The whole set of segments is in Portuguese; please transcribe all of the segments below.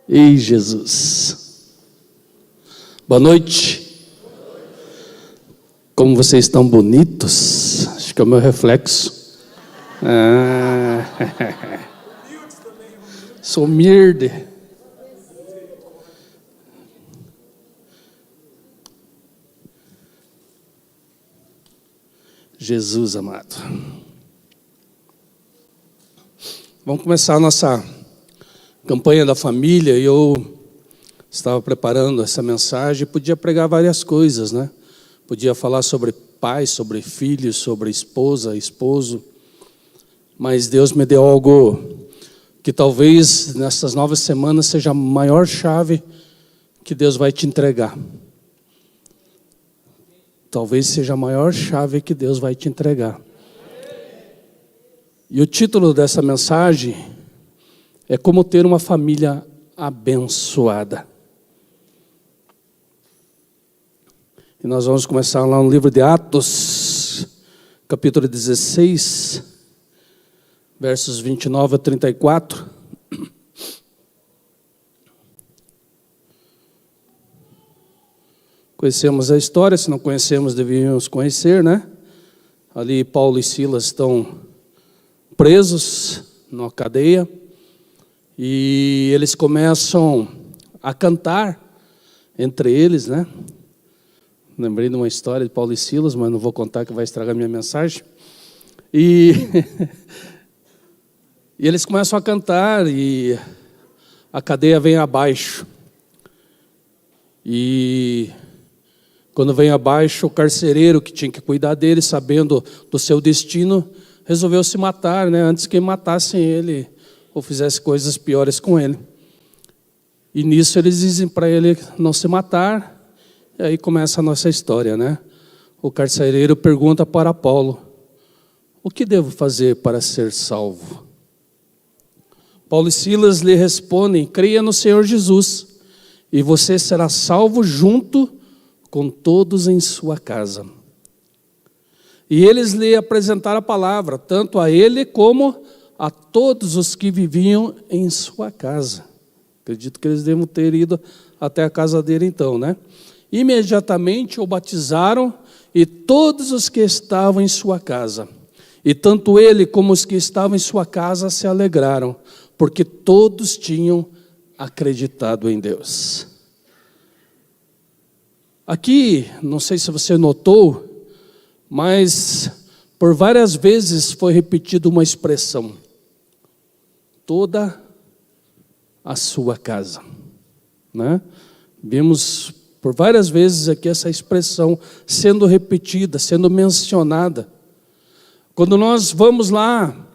Ei, Jesus. Boa noite. Como vocês estão bonitos. Acho que é o meu reflexo. Sou humilde. Jesus amado. Vamos começar a nossa campanha da família. Eu estava preparando essa mensagem, podia pregar várias coisas, né? Podia falar sobre pai, sobre filhos, sobre esposa, esposo. Mas Deus me deu algo que talvez nessas 9 semanas seja a maior chave que Deus vai te entregar. Talvez seja a maior chave que Deus vai te entregar. E o título dessa mensagem é como ter uma família abençoada. E nós vamos começar lá no livro de Atos, capítulo 16, versos 29 a 34. Conhecemos a história, se não conhecemos, deveríamos conhecer, né? Ali Paulo e Silas estão presos numa cadeia e eles começam a cantar entre eles, né? Lembrei de uma história de Paulo e Silas, mas não vou contar que vai estragar minha mensagem. E eles começam a cantar e a cadeia vem abaixo. E quando vem abaixo, o carcereiro que tinha que cuidar dele, sabendo do seu destino, resolveu se matar, né? Antes que matassem ele ou fizesse coisas piores com ele. E nisso eles dizem para ele não se matar. E aí começa a nossa história, né? O carcereiro pergunta para Paulo: o que devo fazer para ser salvo? Paulo e Silas lhe respondem: creia no Senhor Jesus, e você será salvo junto com todos em sua casa. E eles lhe apresentaram a palavra, tanto a ele como a todos os que viviam em sua casa. Acredito que eles devam ter ido até a casa dele então, né? Imediatamente o batizaram e todos os que estavam em sua casa. E tanto ele como os que estavam em sua casa se alegraram, porque todos tinham acreditado em Deus. Aqui, não sei se você notou, mas por várias vezes foi repetida uma expressão: toda a sua casa, né? Vimos por várias vezes aqui essa expressão sendo repetida, sendo mencionada. Quando nós vamos lá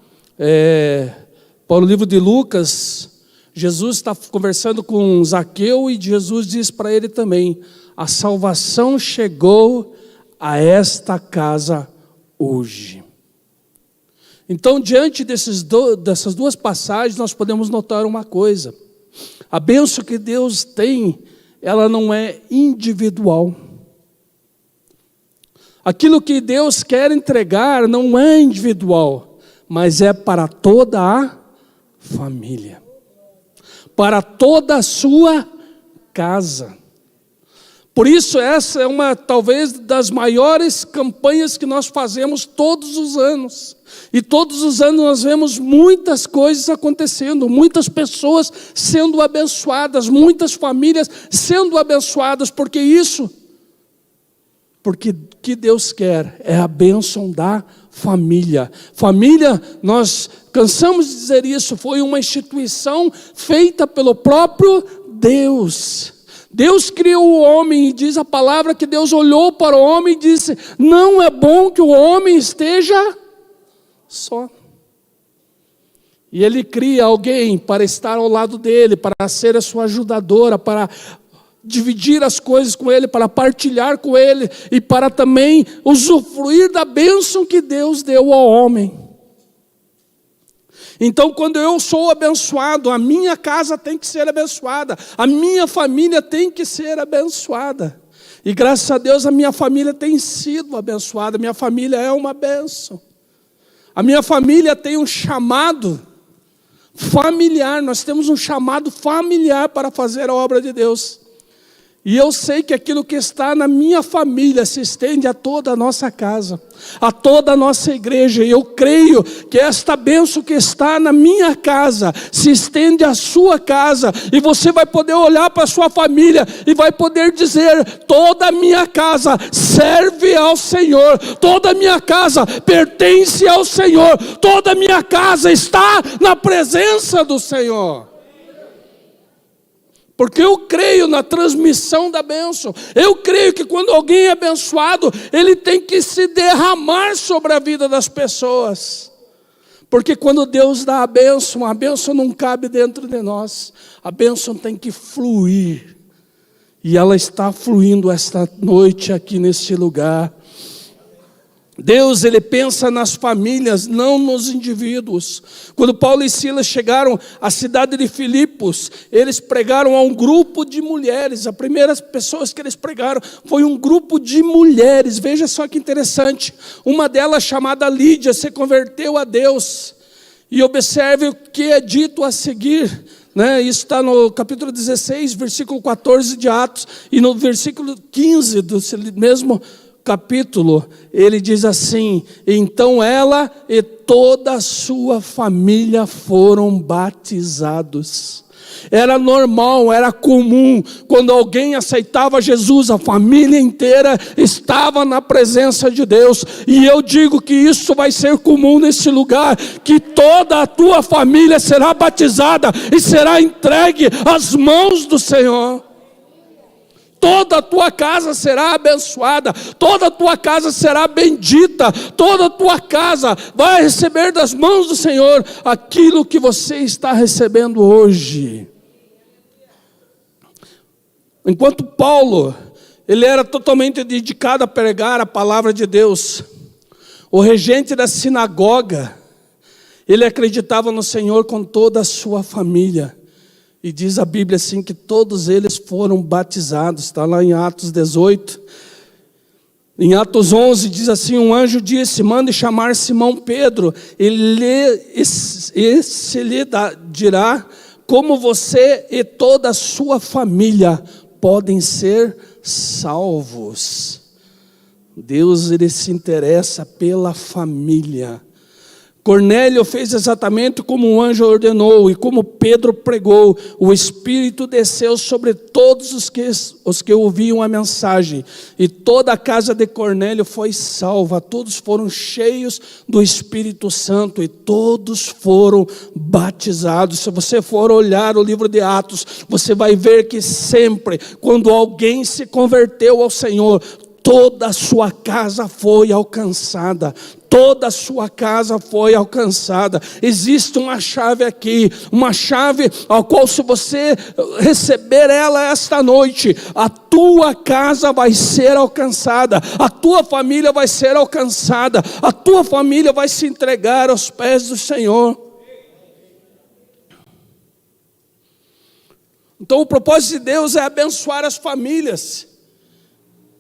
para o livro de Lucas, Jesus está conversando com Zaqueu e Jesus diz para ele também: a salvação chegou a esta casa hoje. Então, diante dessas duas passagens, nós podemos notar uma coisa: a bênção que Deus tem, ela não é individual. Aquilo que Deus quer entregar não é individual, mas é para toda a família, para toda a sua casa. Por isso essa é uma, talvez, das maiores campanhas que nós fazemos todos os anos. E todos os anos nós vemos muitas coisas acontecendo, muitas pessoas sendo abençoadas, muitas famílias sendo abençoadas, porque o que Deus quer é a bênção da família. Família, nós cansamos de dizer isso, foi uma instituição feita pelo próprio Deus. Deus criou o homem e diz a palavra que Deus olhou para o homem e disse: não é bom que o homem esteja só. E Ele cria alguém para estar ao lado dele, para ser a sua ajudadora, para dividir as coisas com ele, para partilhar com ele e para também usufruir da bênção que Deus deu ao homem. Então, quando eu sou abençoado, a minha casa tem que ser abençoada, a minha família tem que ser abençoada. E graças a Deus a minha família tem sido abençoada, minha família é uma bênção. A minha família tem um chamado familiar. Nós temos um chamado familiar para fazer a obra de Deus. E eu sei que aquilo que está na minha família se estende a toda a nossa casa, a toda a nossa igreja. E eu creio que esta bênção que está na minha casa se estende à sua casa. E você vai poder olhar para a sua família e vai poder dizer: toda a minha casa serve ao Senhor, toda a minha casa pertence ao Senhor, toda a minha casa está na presença do Senhor. Porque eu creio na transmissão da bênção. Eu creio que quando alguém é abençoado, ele tem que se derramar sobre a vida das pessoas. Porque quando Deus dá a bênção não cabe dentro de nós. A bênção tem que fluir. E ela está fluindo esta noite aqui nesse lugar. Deus, Ele pensa nas famílias, não nos indivíduos. Quando Paulo e Silas chegaram à cidade de Filipos, eles pregaram a um grupo de mulheres. As primeiras pessoas que eles pregaram foi um grupo de mulheres. Veja só que interessante. Uma delas, chamada Lídia, se converteu a Deus. E observe o que é dito a seguir. Isso está no capítulo 16, versículo 14 de Atos. E no versículo 15 do mesmo capítulo, ele diz assim: então ela e toda a sua família foram batizados. Era normal, era comum, quando alguém aceitava Jesus, a família inteira estava na presença de Deus. E eu digo que isso vai ser comum nesse lugar, que toda a tua família será batizada e será entregue às mãos do Senhor. Toda a tua casa será abençoada, toda a tua casa será bendita, toda a tua casa vai receber das mãos do Senhor aquilo que você está recebendo hoje. Enquanto Paulo, ele era totalmente dedicado a pregar a palavra de Deus, o regente da sinagoga, ele acreditava no Senhor com toda a sua família. E diz a Bíblia assim que todos eles foram batizados. Está lá em Atos 18. Em Atos 11 diz assim: um anjo disse: mande chamar Simão Pedro. Esse lhe dirá como você e toda a sua família podem ser salvos. Deus, Ele se interessa pela família. Cornélio fez exatamente como o anjo ordenou, e como Pedro pregou, o Espírito desceu sobre todos os que ouviam a mensagem, e toda a casa de Cornélio foi salva. Todos foram cheios do Espírito Santo, e todos foram batizados. Se você for olhar o livro de Atos, você vai ver que sempre, quando alguém se converteu ao Senhor, toda a sua casa foi alcançada. Toda a sua casa foi alcançada. Existe uma chave aqui, uma chave ao qual, se você receber ela esta noite, a tua casa vai ser alcançada, a tua família vai ser alcançada, a tua família vai se entregar aos pés do Senhor. Então o propósito de Deus é abençoar as famílias.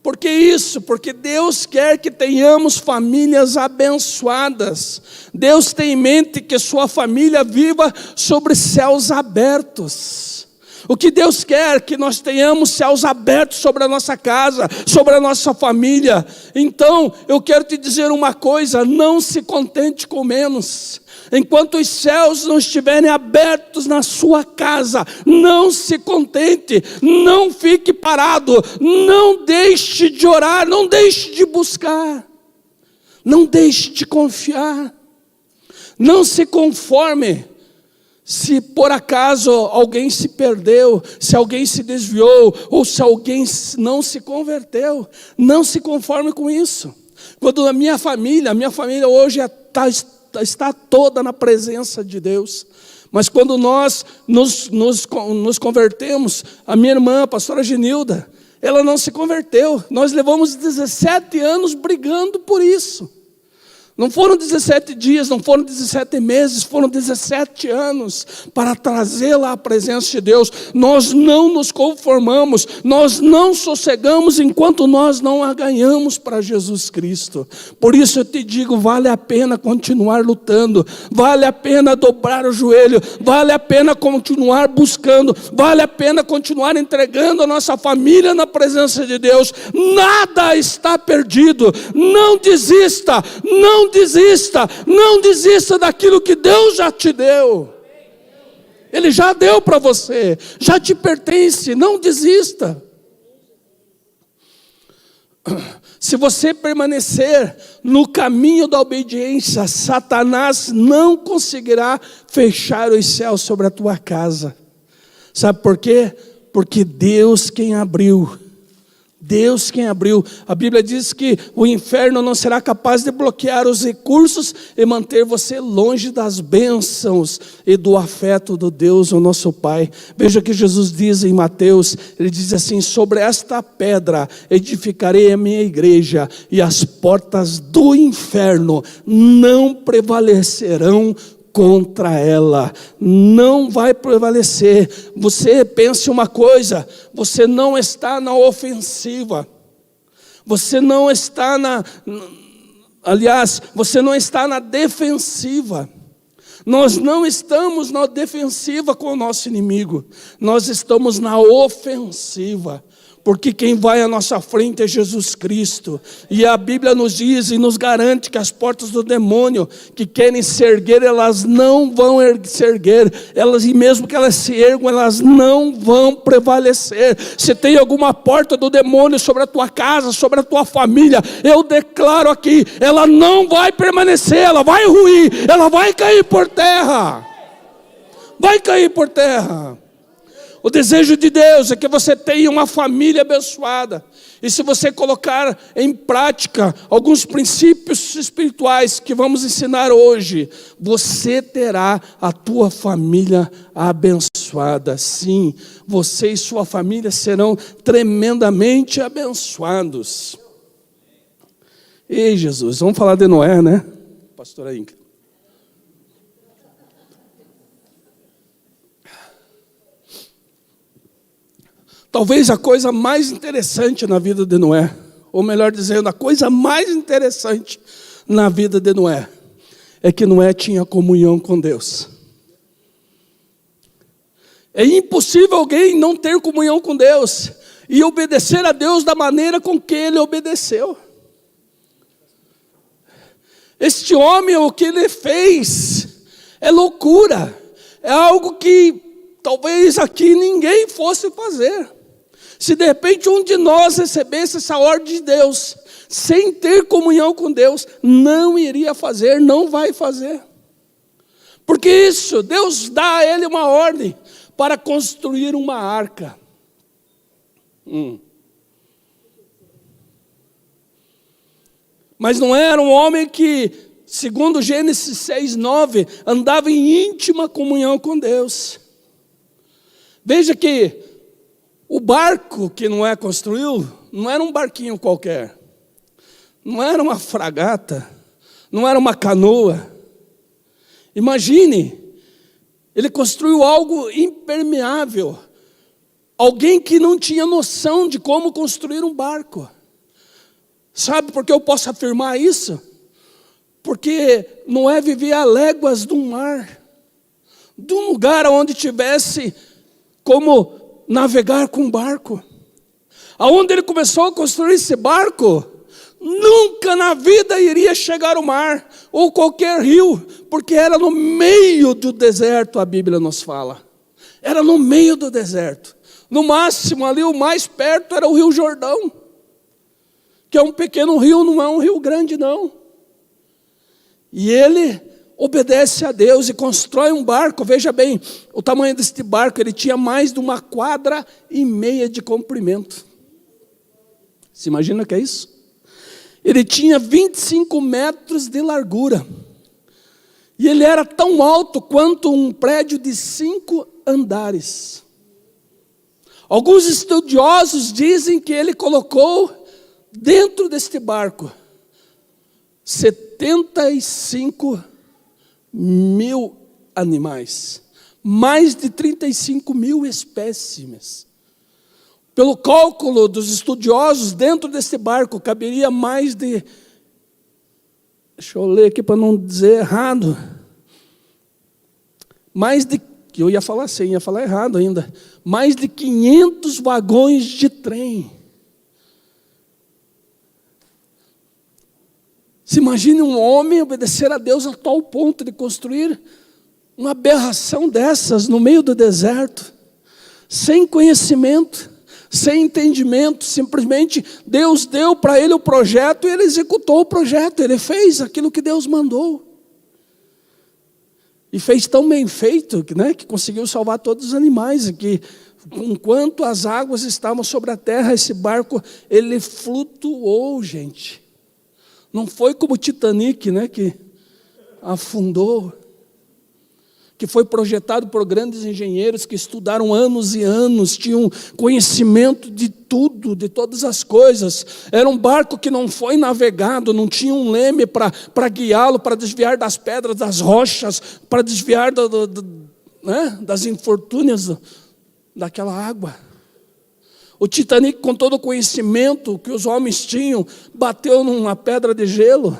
Por que isso? Porque Deus quer que tenhamos famílias abençoadas. Deus tem em mente que sua família viva sobre céus abertos. O que Deus quer? Que nós tenhamos céus abertos sobre a nossa casa, sobre a nossa família. Então, eu quero te dizer uma coisa: não se contente com menos. Enquanto os céus não estiverem abertos na sua casa, não se contente, não fique parado, não deixe de orar, não deixe de buscar, não deixe de confiar, não se conforme. Se por acaso alguém se perdeu, se alguém se desviou, ou se alguém não se converteu, não se conforme com isso. Quando a minha família hoje está toda na presença de Deus. Mas quando nós nos convertemos, a minha irmã, a pastora Genilda, ela não se converteu. Nós levamos 17 anos brigando por isso. Não foram 17 dias, não foram 17 meses, foram 17 anos para trazê-la à presença de Deus. Nós não nos conformamos, nós não sossegamos enquanto nós não a ganhamos para Jesus Cristo. Por isso eu te digo, vale a pena continuar lutando, vale a pena dobrar o joelho, vale a pena continuar buscando, vale a pena continuar entregando a nossa família na presença de Deus. Nada está perdido, não desista, não desista, não desista daquilo que Deus já te deu. Ele já deu para você, já te pertence, não desista. Se você permanecer no caminho da obediência, Satanás não conseguirá fechar os céus sobre a tua casa. Sabe por quê? Porque Deus quem abriu. Deus quem abriu. A Bíblia diz que o inferno não será capaz de bloquear os recursos e manter você longe das bênçãos e do afeto do Deus, o nosso Pai. Veja o que Jesus diz em Mateus. Ele diz assim: sobre esta pedra edificarei a minha igreja, e as portas do inferno não prevalecerão contra ela. Não vai prevalecer. Você pense uma coisa: você não está na ofensiva, você não está você não está na defensiva. Nós não estamos na defensiva com o nosso inimigo, nós estamos na ofensiva. Porque quem vai à nossa frente é Jesus Cristo. E a Bíblia nos diz e nos garante que as portas do demônio que querem se erguer, elas não vão se erguer. E mesmo que elas se ergam, elas não vão prevalecer. Se tem alguma porta do demônio sobre a tua casa, sobre a tua família, eu declaro aqui, ela não vai permanecer, ela vai ruir, ela vai cair por terra. Vai cair por terra. O desejo de Deus é que você tenha uma família abençoada. E se você colocar em prática alguns princípios espirituais que vamos ensinar hoje, você terá a tua família abençoada. Sim, você e sua família serão tremendamente abençoados. Ei, Jesus, vamos falar de Noé, né? Pastora Inca. Talvez a coisa mais interessante na vida de Noé, ou melhor dizendo, a coisa mais interessante na vida de Noé, é que Noé tinha comunhão com Deus. É impossível alguém não ter comunhão com Deus e obedecer a Deus da maneira com que ele obedeceu. Este homem, o que ele fez, é loucura, é algo que talvez aqui ninguém fosse fazer. Se de repente um de nós recebesse essa ordem de Deus, sem ter comunhão com Deus, não iria fazer, não vai fazer. Porque isso, Deus dá a ele uma ordem para construir uma arca. Mas não era um homem que, segundo Gênesis 6:9, andava em íntima comunhão com Deus. Veja que o barco que Noé construiu não era um barquinho qualquer, não era uma fragata, não era uma canoa. Imagine, ele construiu algo impermeável, alguém que não tinha noção de como construir um barco. Sabe por que eu posso afirmar isso? Porque Noé vivia a léguas do mar, de um lugar onde tivesse como navegar com um barco. Aonde ele começou a construir esse barco, nunca na vida iria chegar ao mar, ou qualquer rio, porque era no meio do deserto, a Bíblia nos fala. Era no meio do deserto. No máximo ali, o mais perto era o Rio Jordão, que é um pequeno rio, não é um rio grande não. E ele obedece a Deus e constrói um barco. Veja bem, o tamanho deste barco, ele tinha mais de 1,5 quadras de comprimento. Você imagina o que é isso? Ele tinha 25 metros de largura. E ele era tão alto quanto um prédio de 5 andares. Alguns estudiosos dizem que ele colocou dentro deste barco 70 75 mil animais, mais de 35 mil espécimes. Pelo cálculo dos estudiosos, dentro desse barco caberia mais de, deixa eu ler aqui para não dizer errado, que eu ia falar assim, ia falar errado ainda, mais de 500 vagões de trem. Se imagine um homem obedecer a Deus a tal ponto de construir uma aberração dessas no meio do deserto, sem conhecimento, sem entendimento. Simplesmente Deus deu para ele o projeto e ele executou o projeto, ele fez aquilo que Deus mandou. E fez tão bem feito, né, que conseguiu salvar todos os animais. E que, enquanto as águas estavam sobre a terra, esse barco, ele flutuou, gente. Não foi como o Titanic, né, que afundou. Que foi projetado por grandes engenheiros que estudaram anos e anos, tinham conhecimento de tudo, de todas as coisas. Era um barco que não foi navegado, não tinha um leme para guiá-lo, para desviar das pedras, das rochas, para desviar né, das infortúnias daquela água. O Titanic, com todo o conhecimento que os homens tinham, bateu numa pedra de gelo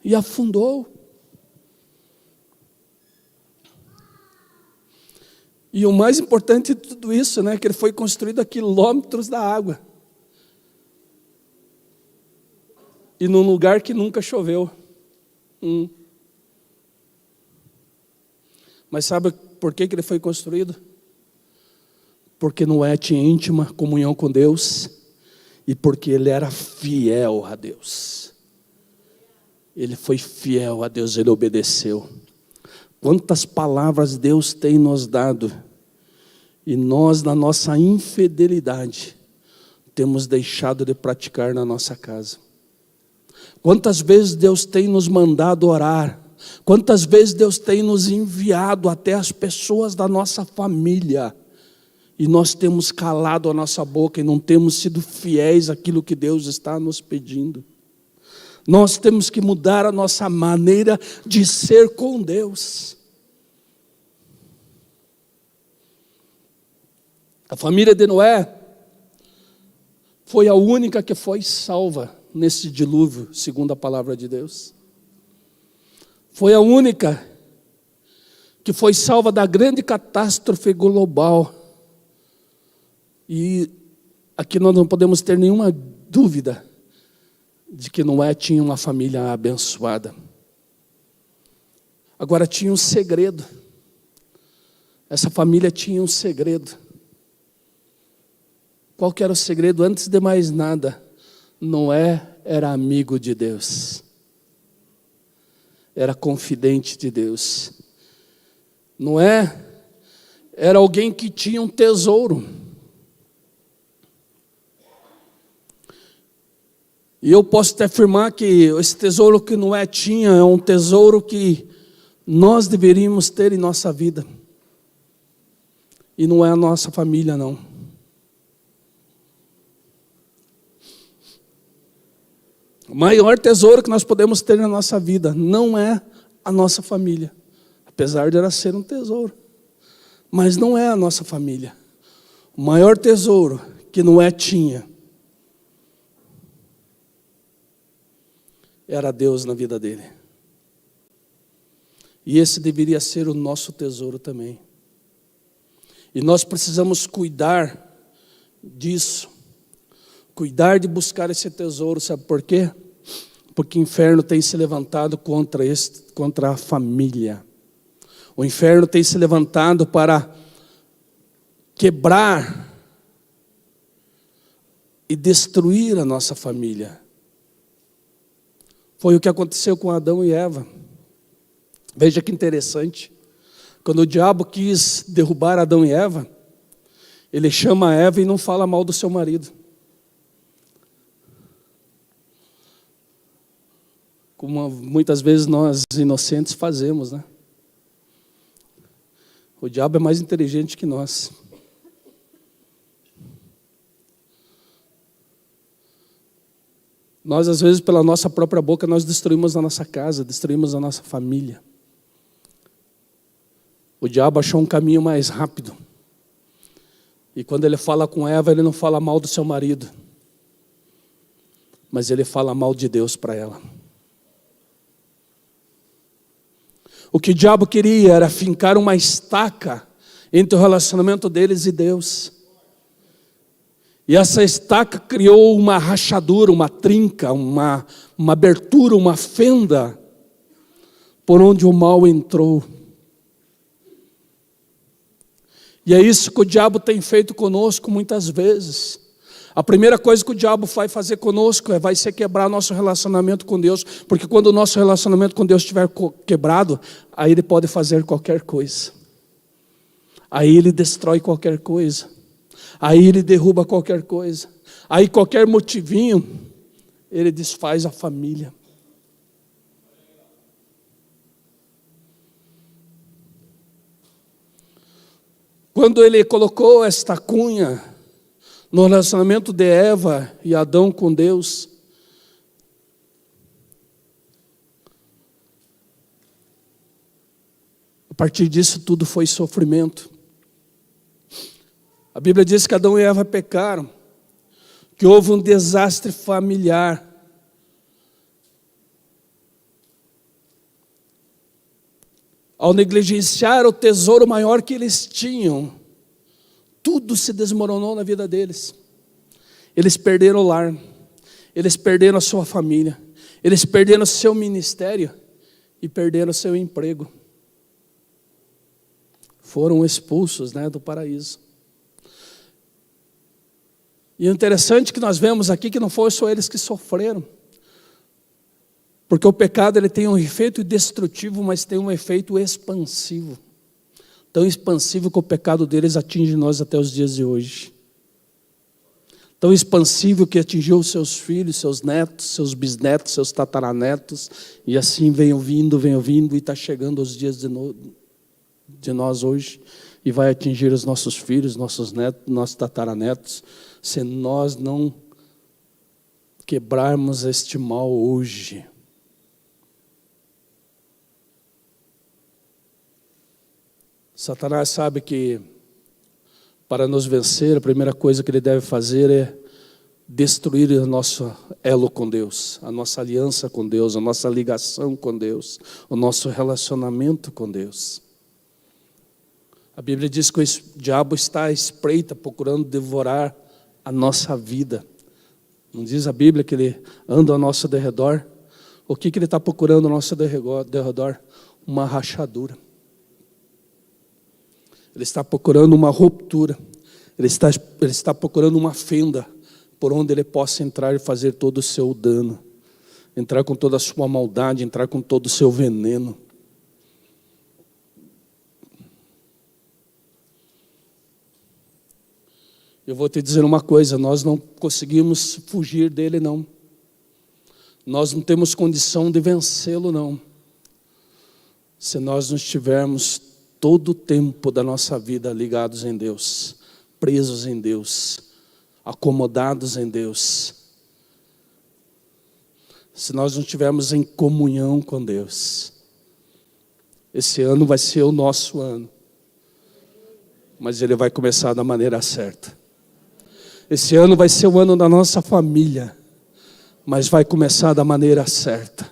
e afundou. E o mais importante de tudo isso, né, que ele foi construído a quilômetros da água. E num lugar que nunca choveu. Mas sabe por que ele foi construído? Porque Noé tinha íntima comunhão com Deus e porque ele era fiel a Deus. Ele foi fiel a Deus, ele obedeceu. Quantas palavras Deus tem nos dado e nós, na nossa infidelidade, temos deixado de praticar na nossa casa. Quantas vezes Deus tem nos mandado orar, quantas vezes Deus tem nos enviado até as pessoas da nossa família, e nós temos calado a nossa boca e não temos sido fiéis àquilo que Deus está nos pedindo. Nós temos que mudar a nossa maneira de ser com Deus. A família de Noé foi a única que foi salva nesse dilúvio, segundo a palavra de Deus. Foi a única que foi salva da grande catástrofe global. E aqui nós não podemos ter nenhuma dúvida de que Noé tinha uma família abençoada. Agora tinha um segredo. Essa família tinha um segredo. Qual que era o segredo? Antes de mais nada, Noé era amigo de Deus. Era confidente de Deus. Noé era alguém que tinha um tesouro. E eu posso te afirmar que esse tesouro que Noé tinha é um tesouro que nós deveríamos ter em nossa vida. E não é a nossa família, não. O maior tesouro que nós podemos ter na nossa vida não é a nossa família. Apesar de ela ser um tesouro. Mas não é a nossa família. O maior tesouro que Noé tinha era Deus na vida dele. E esse deveria ser o nosso tesouro também. E nós precisamos cuidar disso. Cuidar de buscar esse tesouro, sabe por quê? Porque o inferno tem se levantado contra a família. O inferno tem se levantado para quebrar e destruir a nossa família. Foi o que aconteceu com Adão e Eva. Veja que interessante. Quando o diabo quis derrubar Adão e Eva, ele chama Eva e não fala mal do seu marido. Como muitas vezes nós inocentes fazemos, né? O diabo é mais inteligente que nós. Nós, às vezes, pela nossa própria boca, nós destruímos a nossa casa, destruímos a nossa família. O diabo achou um caminho mais rápido. E quando ele fala com Eva, ele não fala mal do seu marido, mas ele fala mal de Deus para ela. O que o diabo queria era fincar uma estaca entre o relacionamento deles e Deus. E essa estaca criou uma rachadura, uma trinca, uma abertura, uma fenda, por onde o mal entrou. E é isso que o diabo tem feito conosco muitas vezes. A primeira coisa que o diabo vai fazer conosco vai ser quebrar nosso relacionamento com Deus, porque quando o nosso relacionamento com Deus estiver quebrado, aí ele pode fazer qualquer coisa. Aí ele destrói qualquer coisa. Aí ele derruba qualquer coisa. Aí qualquer motivinho, ele desfaz a família. Quando ele colocou esta cunha no relacionamento de Eva e Adão com Deus, a partir disso tudo foi sofrimento. A Bíblia diz que Adão e Eva pecaram, que houve um desastre familiar. Ao negligenciar o tesouro maior que eles tinham, tudo se desmoronou na vida deles. Eles perderam o lar, eles perderam a sua família, eles perderam o seu ministério e perderam o seu emprego. Foram expulsos, do paraíso. E o interessante que nós vemos aqui que não foi só eles que sofreram. Porque o pecado ele tem um efeito destrutivo, mas tem um efeito expansivo. Tão expansivo que o pecado deles atinge nós até os dias de hoje. Tão expansivo que atingiu os seus filhos, seus netos, seus bisnetos, seus tataranetos. E assim vem vindo e está chegando aos dias de nós hoje. E vai atingir os nossos filhos, nossos netos, nossos tataranetos. Se nós não quebrarmos este mal hoje. Satanás sabe que para nos vencer, a primeira coisa que ele deve fazer é destruir o nosso elo com Deus, a nossa aliança com Deus, a nossa ligação com Deus, o nosso relacionamento com Deus. A Bíblia diz que o diabo está à espreita, procurando devorar a nossa vida. Não diz a Bíblia que ele anda ao nosso derredor? O que ele está procurando ao nosso derredor? Uma rachadura. Ele está procurando uma ruptura. Ele está procurando uma fenda por onde ele possa entrar e fazer todo o seu dano. Entrar com toda a sua maldade, entrar com todo o seu veneno. Eu vou te dizer uma coisa, nós não conseguimos fugir dele, não. Nós não temos condição de vencê-lo, não. Se nós não estivermos todo o tempo da nossa vida ligados em Deus, presos em Deus, acomodados em Deus. Se nós não estivermos em comunhão com Deus, esse ano vai ser o nosso ano, mas ele vai começar da maneira certa. Esse ano vai ser o ano da nossa família, mas vai começar da maneira certa.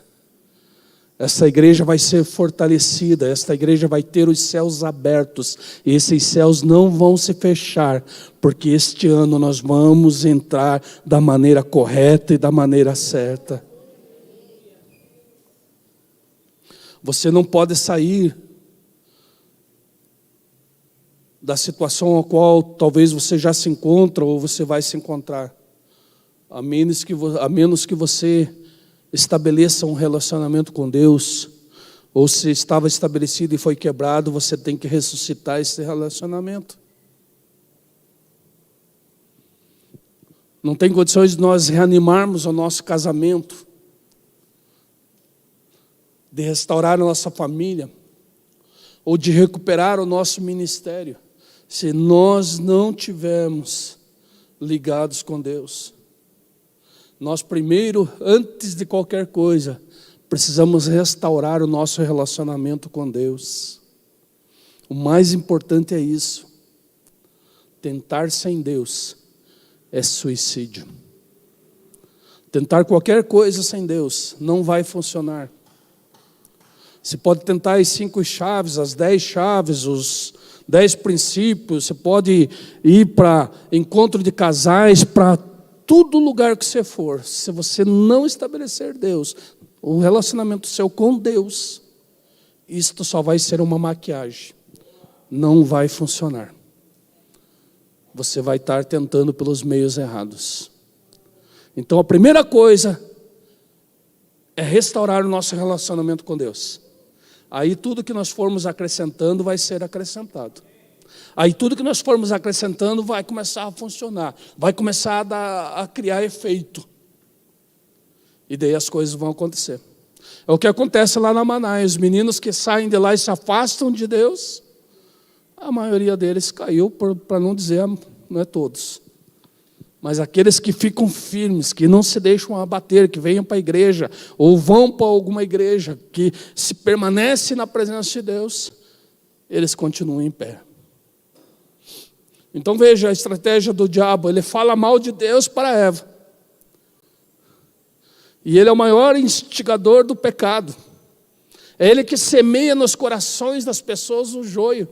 Esta igreja vai ser fortalecida, esta igreja vai ter os céus abertos, e esses céus não vão se fechar, porque este ano nós vamos entrar da maneira correta e da maneira certa. Você não pode sair da situação a qual talvez você já se encontra ou você vai se encontrar, a menos que você estabeleça um relacionamento com Deus, ou se estava estabelecido e foi quebrado, você tem que ressuscitar esse relacionamento. Não tem condições de nós reanimarmos o nosso casamento, de restaurar a nossa família, ou de recuperar o nosso ministério, se nós não tivermos ligados com Deus. Nós primeiro, antes de qualquer coisa, precisamos restaurar o nosso relacionamento com Deus. O mais importante é isso. Tentar sem Deus é suicídio. Tentar qualquer coisa sem Deus não vai funcionar. Você pode tentar as 5 chaves, as 10 chaves, os 10 princípios. Você pode ir para encontro de casais, para todo lugar que você for. Se você não estabelecer Deus, o relacionamento seu com Deus, isto só vai ser uma maquiagem. Não vai funcionar. Você vai estar tentando pelos meios errados. Então a primeira coisa é restaurar o nosso relacionamento com Deus. Aí tudo que nós formos acrescentando vai ser acrescentado. Aí tudo que nós formos acrescentando vai começar a funcionar. Vai começar a criar efeito. E daí as coisas vão acontecer. É o que acontece lá na Manaia. Os meninos que saem de lá e se afastam de Deus, a maioria deles caiu, para não dizer, não é todos. Mas aqueles que ficam firmes, que não se deixam abater, que venham para a igreja, ou vão para alguma igreja, que se permanece na presença de Deus, eles continuam em pé. Então veja a estratégia do diabo. Ele fala mal de Deus para Eva. E ele é o maior instigador do pecado. É ele que semeia nos corações das pessoas o joio.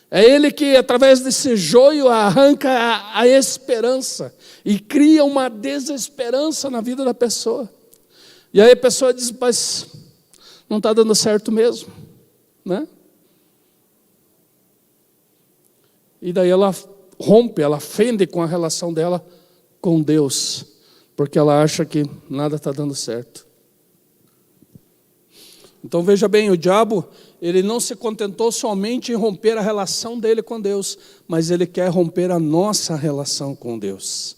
É ele que, através desse joio, arranca a esperança e cria uma desesperança na vida da pessoa. E aí a pessoa diz, mas não está dando certo mesmo, né? E daí ela rompe, ela fende com a relação dela com Deus, porque ela acha que nada está dando certo. Então veja bem, o diabo, ele não se contentou somente em romper a relação dele com Deus, mas ele quer romper a nossa relação com Deus.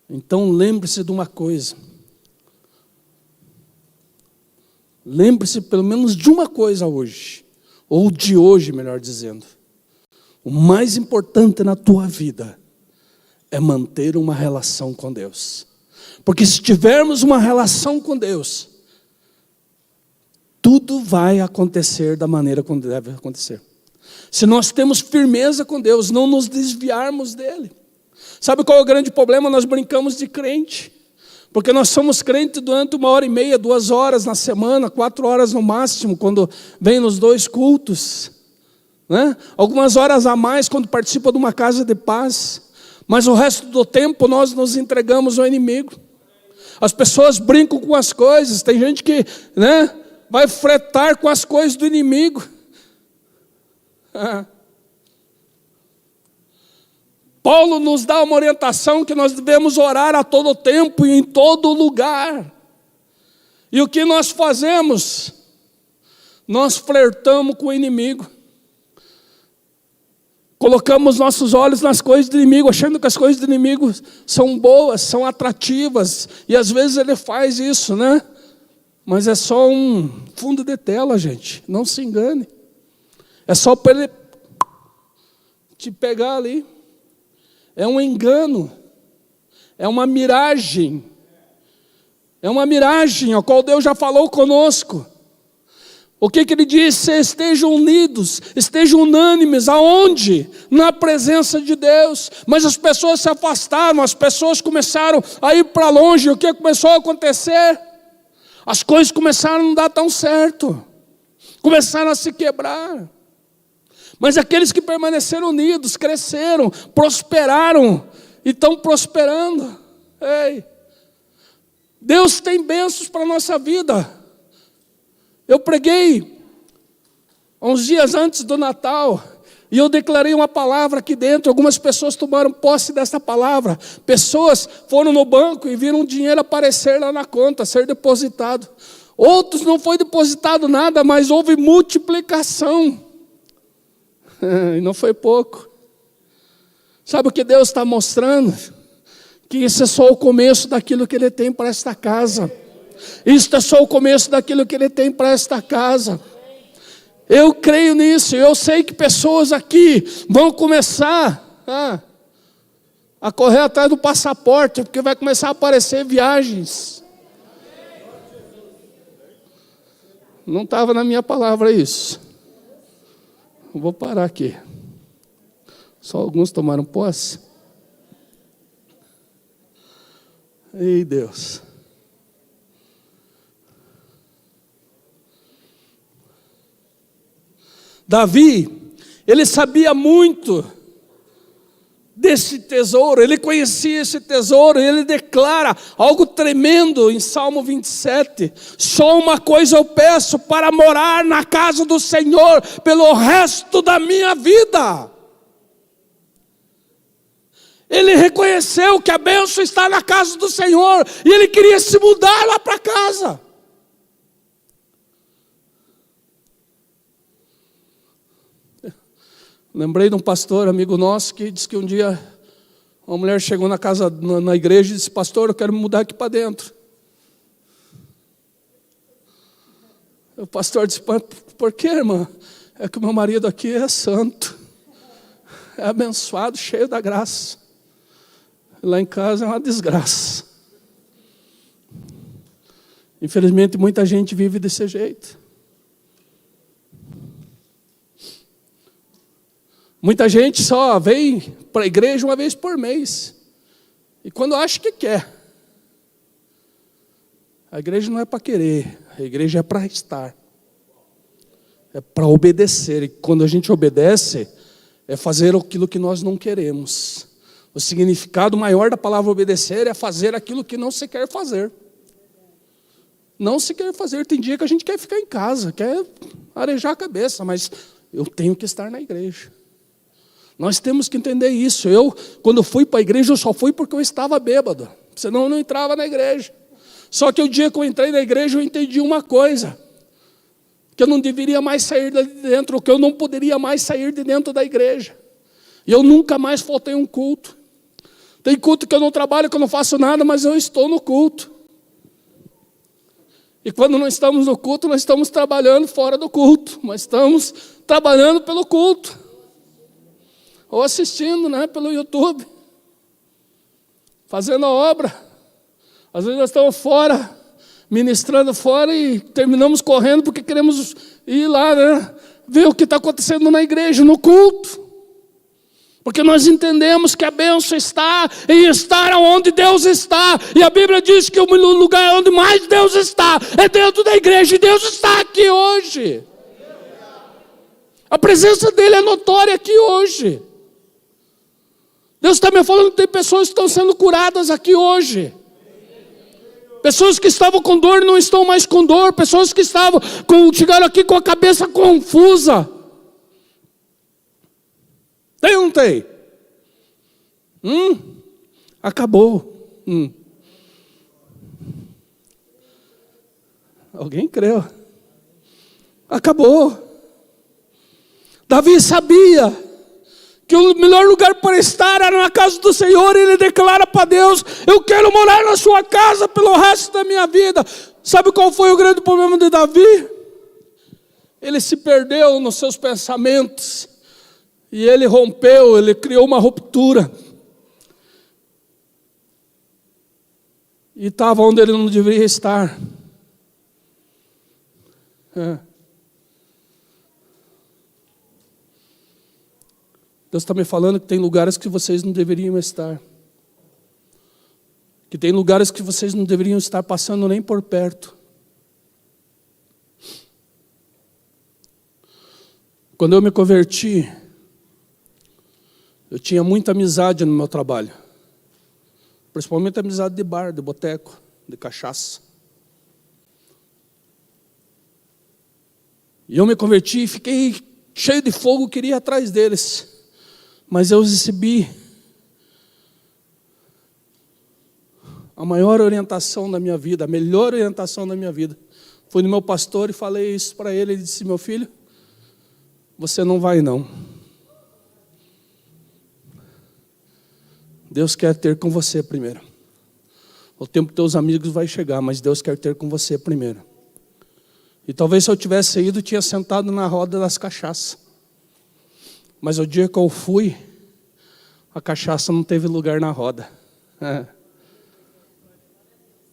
Então lembre-se de uma coisa. Lembre-se pelo menos de uma coisa hoje, ou de hoje, melhor dizendo. O mais importante na tua vida é manter uma relação com Deus. Porque se tivermos uma relação com Deus, tudo vai acontecer da maneira como deve acontecer. Se nós temos firmeza com Deus, não nos desviarmos dele. Sabe qual é o grande problema? Nós brincamos de crente. Porque nós somos crentes durante 1h30, 2 horas na semana, 4 horas no máximo, quando vem nos 2 cultos. Né? Algumas horas a mais quando participa de uma casa de paz. Mas o resto do tempo nós nos entregamos ao inimigo. As pessoas brincam com as coisas. Tem gente que, né, vai fretar com as coisas do inimigo. Paulo nos dá uma orientação que nós devemos orar a todo tempo e em todo lugar. E o que nós fazemos? Nós flertamos com o inimigo. Colocamos nossos olhos nas coisas do inimigo, achando que as coisas do inimigo são boas, são atrativas. E às vezes ele faz isso, né? Mas é só um fundo de tela, gente. Não se engane. É só para ele te pegar ali. É um engano. É uma miragem. É uma miragem, a qual Deus já falou conosco. O que ele disse? Estejam unidos, estejam unânimes. Aonde? Na presença de Deus. Mas as pessoas se afastaram, as pessoas começaram a ir para longe. O que começou a acontecer? As coisas começaram a não dar tão certo. Começaram a se quebrar. Mas aqueles que permaneceram unidos, cresceram, prosperaram e estão prosperando. Ei, Deus tem bênçãos para a nossa vida. Eu preguei uns dias antes do Natal e eu declarei uma palavra aqui dentro. Algumas pessoas tomaram posse dessa palavra. Pessoas foram no banco e viram o dinheiro aparecer lá na conta, ser depositado. Outros não foi depositado nada, mas houve multiplicação. E não foi pouco. Sabe o que Deus está mostrando? Que isso é só o começo daquilo que Ele tem para esta casa. Isso é só o começo daquilo que Ele tem para esta casa. Eu creio nisso. Eu sei que pessoas aqui vão começar a correr atrás do passaporte, porque vai começar a aparecer viagens. Não estava na minha palavra isso. Vou parar aqui. Só alguns tomaram posse. Ei, Deus. Davi, ele sabia muito desse tesouro, ele conhecia esse tesouro, e ele declara algo tremendo em Salmo 27, só uma coisa eu peço, para morar na casa do Senhor pelo resto da minha vida. Ele reconheceu que a bênção está na casa do Senhor, e ele queria se mudar lá para casa. Lembrei de um pastor, amigo nosso, que disse que um dia uma mulher chegou na casa, na igreja e disse: pastor, eu quero me mudar aqui para dentro. O pastor disse: por que, irmã? É que o meu marido aqui é santo, é abençoado, cheio da graça. Lá em casa é uma desgraça. Infelizmente muita gente vive desse jeito. Muita gente só vem para a igreja uma vez por mês. E quando acha que quer. A igreja não é para querer, a igreja é para estar. É para obedecer. E quando a gente obedece, é fazer aquilo que nós não queremos. O significado maior da palavra obedecer é fazer aquilo que não se quer fazer. Não se quer fazer. Tem dia que a gente quer ficar em casa, quer arejar a cabeça, mas eu tenho que estar na igreja. Nós temos que entender isso. Eu, quando fui para a igreja, eu só fui porque eu estava bêbado. Senão eu não entrava na igreja. Só que o dia que eu entrei na igreja, eu entendi uma coisa. Que eu não deveria mais sair de dentro, que eu não poderia mais sair de dentro da igreja. E eu nunca mais faltei um culto. Tem culto que eu não trabalho, que eu não faço nada, mas eu estou no culto. E quando não estamos no culto, nós estamos trabalhando fora do culto. Mas estamos trabalhando pelo culto. Ou assistindo, pelo YouTube. Fazendo a obra. Às vezes nós estamos fora, ministrando fora e terminamos correndo porque queremos ir lá, ver o que está acontecendo na igreja, no culto. Porque nós entendemos que a bênção está em estar onde Deus está. E a Bíblia diz que o lugar onde mais Deus está é dentro da igreja. E Deus está aqui hoje. A presença dele é notória aqui hoje. Deus está me falando que tem pessoas que estão sendo curadas aqui hoje. Pessoas que estavam com dor não estão mais com dor. Pessoas que chegaram aqui com a cabeça confusa. Tem ou não tem? Acabou. Alguém creu? Acabou. Davi sabia que o melhor lugar para estar era na casa do Senhor, e ele declara para Deus: eu quero morar na sua casa pelo resto da minha vida. Sabe qual foi o grande problema de Davi? Ele se perdeu nos seus pensamentos, e ele rompeu, ele criou uma ruptura, e estava onde ele não deveria estar. Deus está me falando que tem lugares que vocês não deveriam estar. Que tem lugares que vocês não deveriam estar passando nem por perto. Quando eu me converti, eu tinha muita amizade no meu trabalho. Principalmente amizade de bar, de boteco, de cachaça. E eu me converti e fiquei cheio de fogo, queria ir atrás deles. Mas eu recebi a maior orientação da minha vida, a melhor orientação da minha vida. Fui no meu pastor e falei isso para ele. Ele disse: meu filho, você não vai não. Deus quer ter com você primeiro. O tempo que teus amigos vai chegar, mas Deus quer ter com você primeiro. E talvez se eu tivesse ido, tinha sentado na roda das cachaças. Mas o dia que eu fui, a cachaça não teve lugar na roda.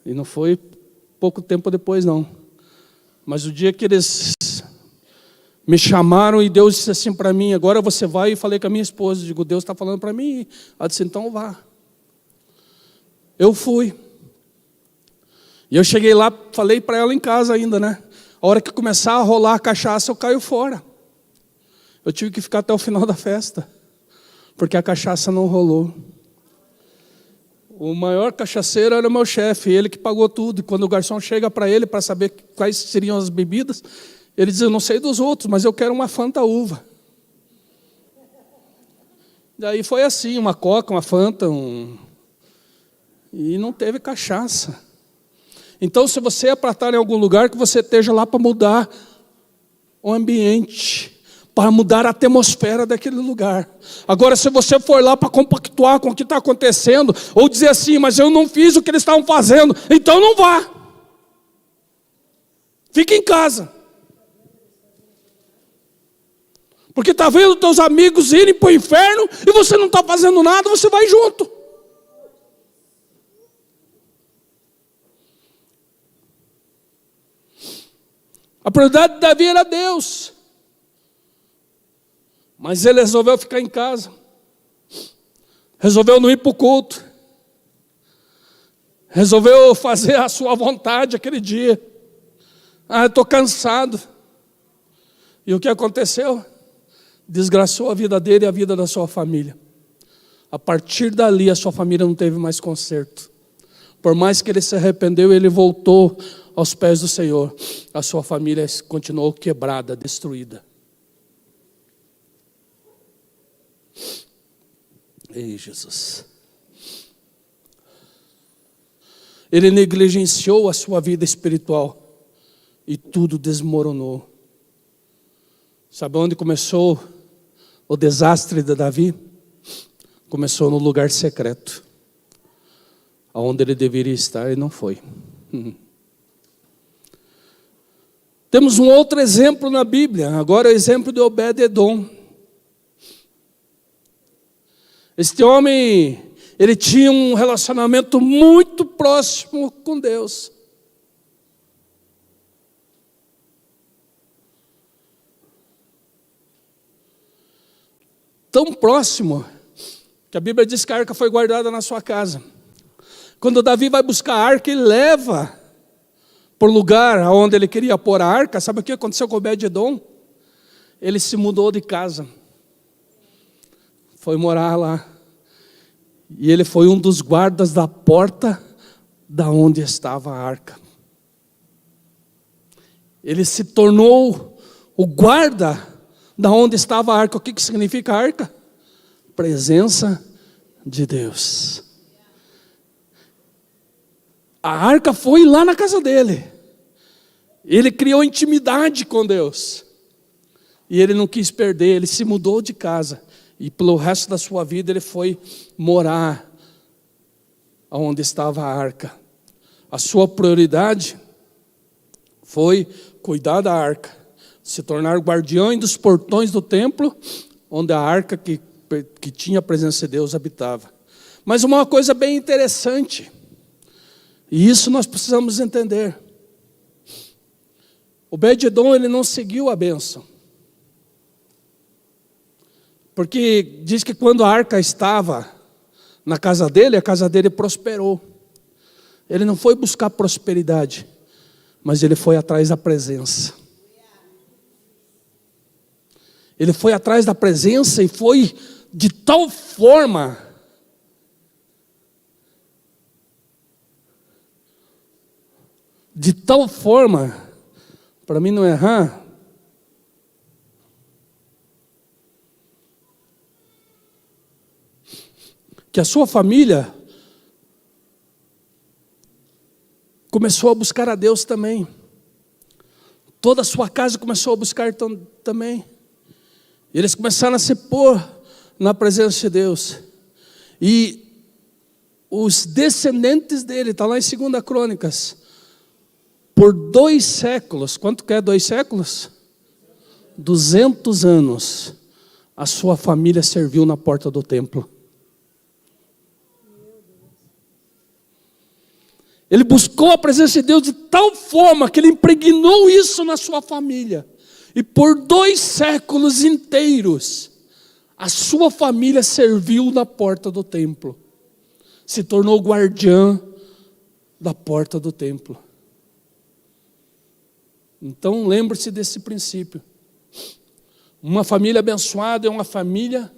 E não foi pouco tempo depois, não. Mas o dia que eles me chamaram e Deus disse assim para mim, agora você vai, e falei com a minha esposa, digo, Deus está falando para mim. Ela disse, então vá. Eu fui. E eu cheguei lá, falei para ela em casa ainda, né? A hora que começar a rolar a cachaça, eu caio fora. Eu tive que ficar até o final da festa, porque a cachaça não rolou. O maior cachaceiro era o meu chefe, ele que pagou tudo. E quando o garçom chega para ele para saber quais seriam as bebidas, ele diz, eu não sei dos outros, mas eu quero uma Fanta uva. Daí foi assim, uma Coca, uma Fanta, e não teve cachaça. Então, se você é para estar em algum lugar, que você esteja lá para mudar o ambiente, para mudar a atmosfera daquele lugar. Agora, se você for lá para compactuar com o que está acontecendo, ou dizer assim, mas eu não fiz o que eles estavam fazendo, então não vá. Fique em casa. Porque está vendo teus amigos irem para o inferno, e você não está fazendo nada, você vai junto. A prioridade de Davi era Deus. Mas ele resolveu ficar em casa. Resolveu não ir para o culto. Resolveu fazer a sua vontade aquele dia. Ah, eu estou cansado. E o que aconteceu? Desgraçou a vida dele e a vida da sua família. A partir dali, a sua família não teve mais conserto. Por mais que ele se arrependeu, ele voltou aos pés do Senhor. A sua família continuou quebrada, destruída. Ei, Jesus. Ele negligenciou a sua vida espiritual e tudo desmoronou. Sabe onde começou o desastre de Davi? Começou no lugar secreto, aonde ele deveria estar e não foi. Temos um outro exemplo na Bíblia, agora é o exemplo de Obed-Edom. Este homem, ele tinha um relacionamento muito próximo com Deus. Tão próximo, que a Bíblia diz que a arca foi guardada na sua casa. Quando Davi vai buscar a arca, ele leva por lugar onde ele queria pôr a arca. Sabe o que aconteceu com Obed-Edom? Ele se mudou de casa. Foi morar lá. E ele foi um dos guardas da porta da onde estava a arca. Ele se tornou o guarda da onde estava a arca. O que significa a arca? Presença de Deus. A arca foi lá na casa dele. Ele criou intimidade com Deus. E ele não quis perder, ele se mudou de casa. E pelo resto da sua vida ele foi morar onde estava a arca. A sua prioridade foi cuidar da arca, se tornar guardião dos portões do templo, onde a arca que tinha a presença de Deus habitava. Mas uma coisa bem interessante, e isso nós precisamos entender. Obed-Edom, ele não seguiu a bênção. Porque diz que quando a arca estava na casa dele, a casa dele prosperou. Ele não foi buscar prosperidade, mas ele foi atrás da presença. Ele foi atrás da presença e foi de tal forma para mim não errar, que a sua família começou a buscar a Deus também. Toda a sua casa começou a buscar também. Eles começaram a se pôr na presença de Deus. E os descendentes dele, está lá em 2 Crônicas, por 2 séculos, quanto que é 2 séculos? 200 anos, a sua família serviu na porta do templo. Ele buscou a presença de Deus de tal forma que ele impregnou isso na sua família. E por 2 séculos inteiros, a sua família serviu na porta do templo. Se tornou guardiã da porta do templo. Então lembre-se desse princípio. Uma família abençoada é uma família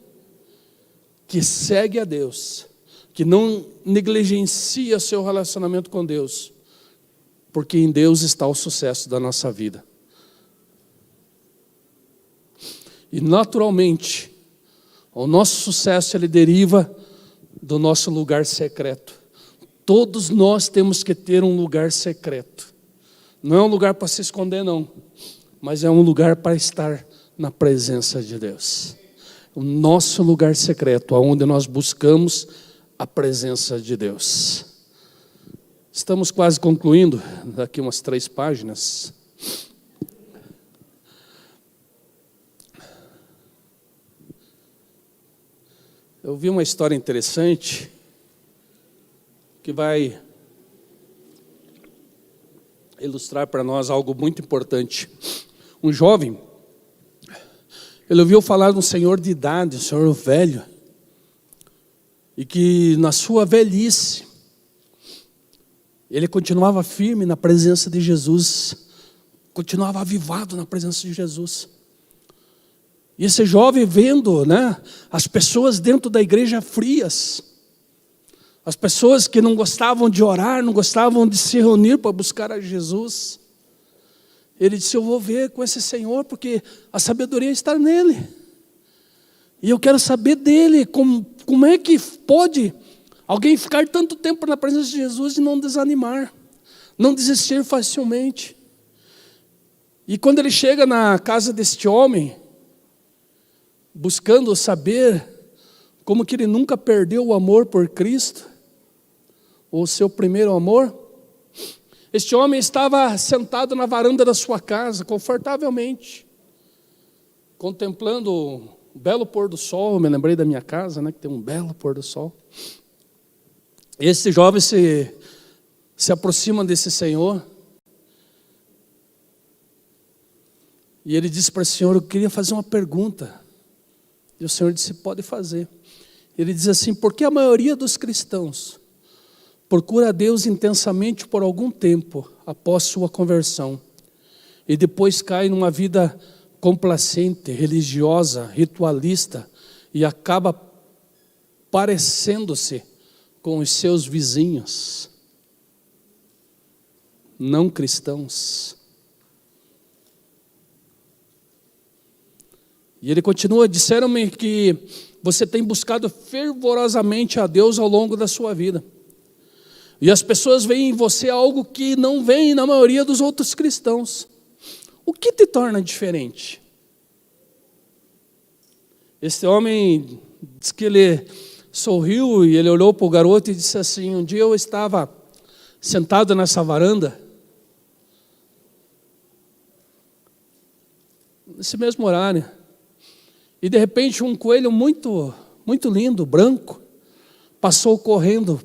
que segue a Deus, que não negligencia seu relacionamento com Deus, porque em Deus está o sucesso da nossa vida. E naturalmente, o nosso sucesso ele deriva do nosso lugar secreto. Todos nós temos que ter um lugar secreto. Não é um lugar para se esconder não, mas é um lugar para estar na presença de Deus. O nosso lugar secreto, onde nós buscamos a presença de Deus. Estamos quase concluindo, daqui umas 3 páginas. Eu vi uma história interessante que vai ilustrar para nós algo muito importante. Um jovem, ele ouviu falar de um senhor de idade, um senhor velho, e que na sua velhice, ele continuava firme na presença de Jesus, continuava avivado na presença de Jesus. E esse jovem vendo, as pessoas dentro da igreja frias, as pessoas que não gostavam de orar, não gostavam de se reunir para buscar a Jesus, ele disse, eu vou ver com esse Senhor, porque a sabedoria está nele. E eu quero saber dele, como é que pode alguém ficar tanto tempo na presença de Jesus e não desanimar, não desistir facilmente. E quando ele chega na casa deste homem, buscando saber como que ele nunca perdeu o amor por Cristo, ou o seu primeiro amor, este homem estava sentado na varanda da sua casa, confortavelmente, contemplando o belo pôr do sol. Eu me lembrei da minha casa, que tem um belo pôr do sol. Esse jovem se aproxima desse Senhor, e ele disse para o Senhor, eu queria fazer uma pergunta. E o Senhor disse, pode fazer. Ele diz assim, por que a maioria dos cristãos procura a Deus intensamente por algum tempo após sua conversão e depois cai numa vida complacente, religiosa, ritualista e acaba parecendo-se com os seus vizinhos não cristãos? E ele continua, disseram-me que você tem buscado fervorosamente a Deus ao longo da sua vida. E as pessoas veem em você algo que não vem na maioria dos outros cristãos. O que te torna diferente? Esse homem diz que ele sorriu e ele olhou para o garoto e disse assim, um dia eu estava sentado nessa varanda, nesse mesmo horário, e de repente um coelho muito, muito lindo, branco, passou correndo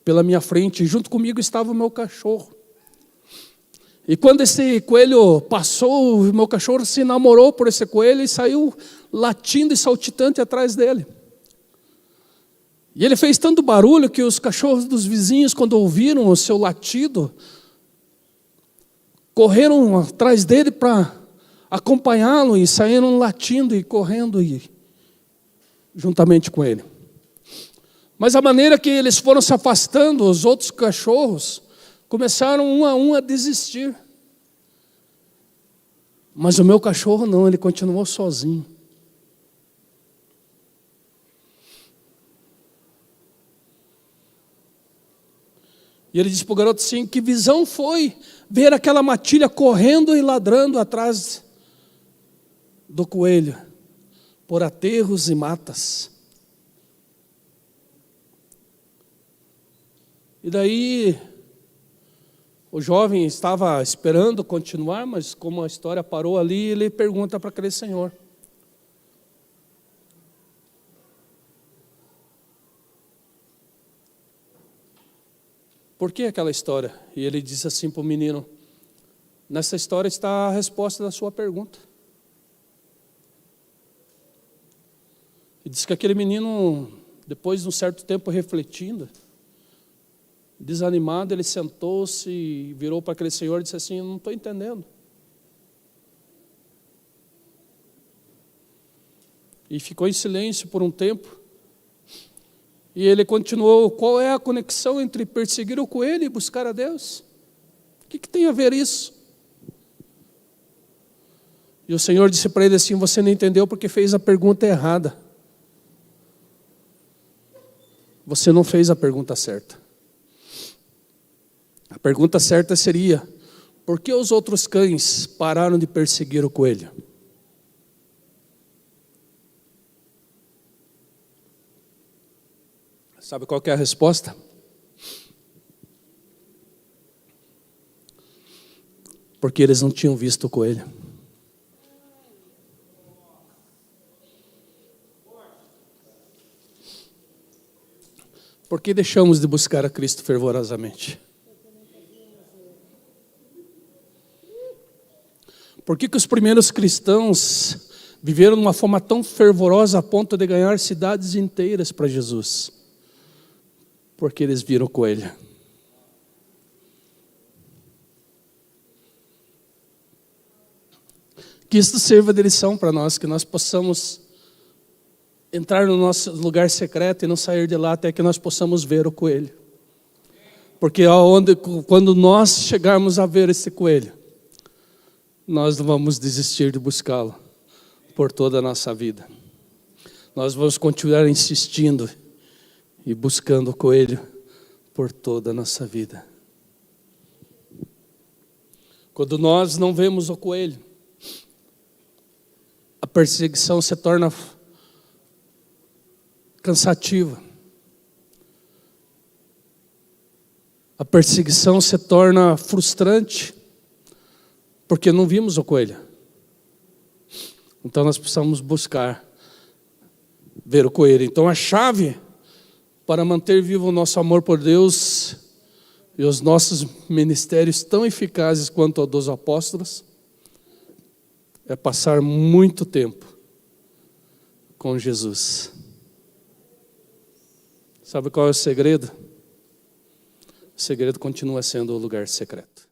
pela minha frente, e junto comigo estava o meu cachorro. E quando esse coelho passou, o meu cachorro se namorou por esse coelho e saiu latindo e saltitante atrás dele. E ele fez tanto barulho que os cachorros dos vizinhos, quando ouviram o seu latido, correram atrás dele para acompanhá-lo e saíram latindo e correndo juntamente com ele. Mas a maneira que eles foram se afastando, os outros cachorros começaram um a desistir. Mas o meu cachorro não, ele continuou sozinho. E ele disse para o garoto assim, que visão foi ver aquela matilha correndo e ladrando atrás do coelho, por aterros e matas. E daí, O jovem estava esperando continuar, mas como a história parou ali, ele pergunta para aquele senhor: por que aquela história? E ele disse assim para o menino: nessa história está a resposta da sua pergunta. E diz que aquele menino, depois de um certo tempo refletindo, desanimado, ele sentou-se e virou para aquele senhor e disse assim: eu não estou entendendo. E ficou em silêncio por um tempo. E ele continuou: qual é a conexão entre perseguir o coelho e buscar a Deus? O que tem a ver isso? E o Senhor disse para ele assim: você não entendeu porque fez a pergunta errada. Você não fez a pergunta certa. A pergunta certa seria: por que os outros cães pararam de perseguir o coelho? Sabe qual que é a resposta? Porque eles não tinham visto o coelho. Por que deixamos de buscar a Cristo fervorosamente? Por que os primeiros cristãos viveram de uma forma tão fervorosa a ponto de ganhar cidades inteiras para Jesus? Porque eles viram o coelho. Que isso sirva de lição para nós, que nós possamos entrar no nosso lugar secreto e não sair de lá até que nós possamos ver o coelho. Porque quando nós chegarmos a ver esse coelho, nós não vamos desistir de buscá-lo por toda a nossa vida. Nós vamos continuar insistindo e buscando o coelho por toda a nossa vida. Quando nós não vemos o coelho, a perseguição se torna cansativa. A perseguição se torna frustrante, porque não vimos o coelho. Então nós precisamos buscar ver o coelho. Então a chave para manter vivo o nosso amor por Deus e os nossos ministérios tão eficazes quanto o dos apóstolos é passar muito tempo com Jesus. Sabe qual é o segredo? O segredo continua sendo o lugar secreto.